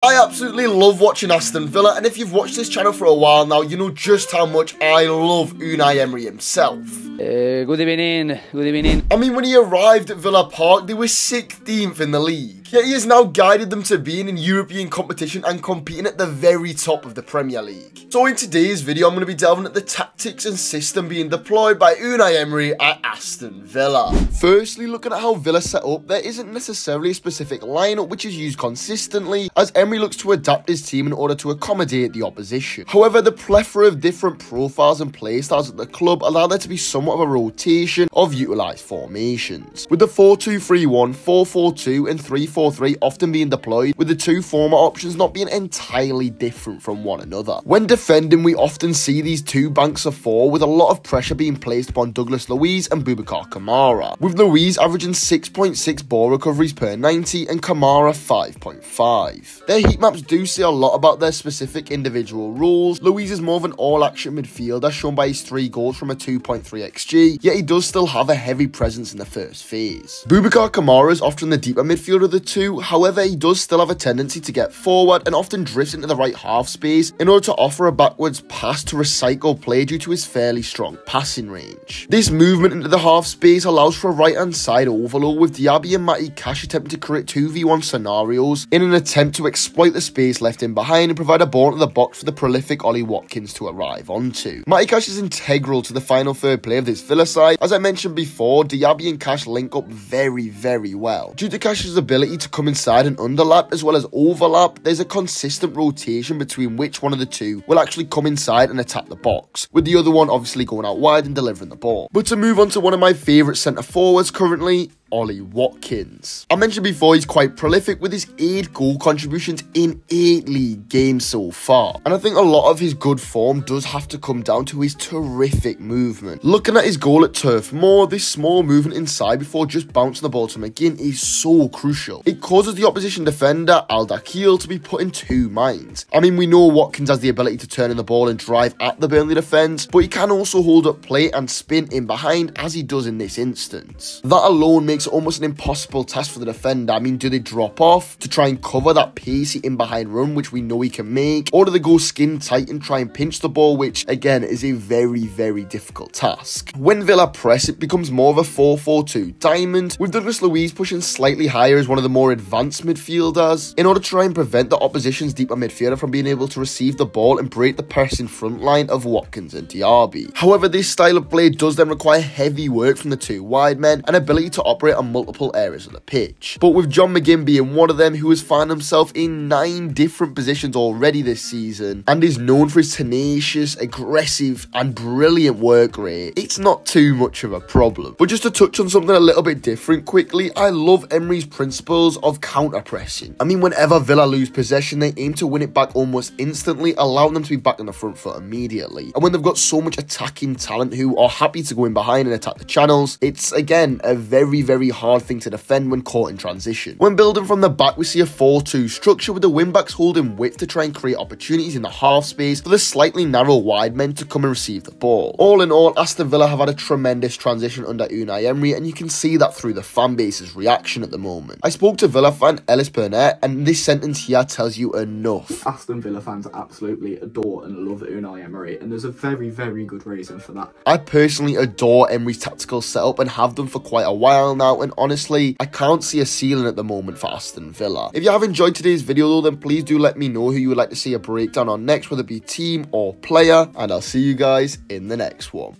I absolutely love watching Aston Villa, and if you've watched this channel for a while now, you know just how much I love Unai Emery himself. Good evening. I mean, when he arrived at Villa Park, they were 16th in the league. Yet he has now guided them to being in European competition and competing at the very top of the Premier League. So in today's video, I'm going to be delving at the tactics and system being deployed by Unai Emery at Aston Villa. Firstly, looking at how Villa set up, there isn't necessarily a specific lineup which is used consistently, as Emery looks to adapt his team in order to accommodate the opposition. However, the plethora of different profiles and playstyles at the club allow there to be somewhat of a rotation of utilised formations, with the 4-2-3-1, 4-4-2 and 3-4-3 often being deployed, with the two former options not being entirely different from one another. When defending, we often see these two banks of four, with a lot of pressure being placed upon Douglas Luiz and Boubacar Kamara, with Luiz averaging 6.6 ball recoveries per 90 and Kamara 5.5. Their heat maps do say a lot about their specific individual roles. Luiz is more of an all-action midfielder, shown by his 3 goals from a 2.3 XG, yet he does still have a heavy presence in the first phase. Boubacar Kamara is often the deeper midfielder of the two, however he does still have a tendency to get forward and often drifts into the right half space in order to offer a backwards pass to recycle play due to his fairly strong passing range. This movement into the half space allows for a right hand side overload, with Diaby and Matty Cash attempting to create 2v1 scenarios in an attempt to exploit the space left in behind and provide a ball into the box for the prolific Ollie Watkins to arrive onto. Matty Cash is integral to the final third play of this Villa side. As I mentioned before, Diaby and Cash link up very well. Due to Cash's ability to come inside and underlap as well as overlap, there's a consistent rotation between which one of the two will actually come inside and attack the box, with the other one obviously going out wide and delivering the ball. But to move on to one of my favourite centre forwards currently, Ollie Watkins. I mentioned before he's quite prolific with his 8 goal contributions in 8 league games so far, and I think a lot of his good form does have to come down to his terrific movement. Looking at his goal at Turf Moor, this small movement inside before just bouncing the ball to McGinn is so crucial. It causes the opposition defender Al Dakhil to be put in 2 minds. I mean, we know Watkins has the ability to turn in the ball and drive at the Burnley defence, but he can also hold up play and spin in behind as he does in this instance. That alone makes it almost an impossible task for the defender. I mean, do they drop off to try and cover that pacey in behind run, which we know he can make, or do they go skin tight and try and pinch the ball, which again is a very difficult task. When Villa press, it becomes more of a 4-4-2 diamond, with Douglas Luiz pushing slightly higher as one of the more advanced midfielders in order to try and prevent the opposition's deeper midfielder from being able to receive the ball and break the pressing front line of Watkins and Diaby. However, this style of play does then require heavy work from the 2 wide men and ability to operate on multiple areas of the pitch. But with John McGinn being one of them, who has found himself in 9 different positions already this season and is known for his tenacious, aggressive and brilliant work rate, it's not too much of a problem. But just to touch on something a little bit different quickly, I love Emery's principles of counter-pressing. I mean, whenever Villa lose possession, they aim to win it back almost instantly, allowing them to be back on the front foot immediately. And when they've got so much attacking talent who are happy to go in behind and attack the channels, it's again a very hard thing to defend when caught in transition. When building from the back, we see a 4-2 structure with the wing-backs holding width to try and create opportunities in the half space for the slightly narrow wide men to come and receive the ball. All in all, Aston Villa have had a tremendous transition under Unai Emery, and you can see that through the fan base's reaction at the moment. I spoke to Villa fan Ellis Burnett, and this sentence here tells you enough. Aston Villa fans absolutely adore and love Unai Emery, and there's a very good reason for that. I personally adore Emery's tactical setup and have done for quite a while now, and honestly, I can't see a ceiling at the moment for Aston Villa. If you have enjoyed today's video though, then please do let me know who you would like to see a breakdown on next, whether it be team or player, and I'll see you guys in the next one.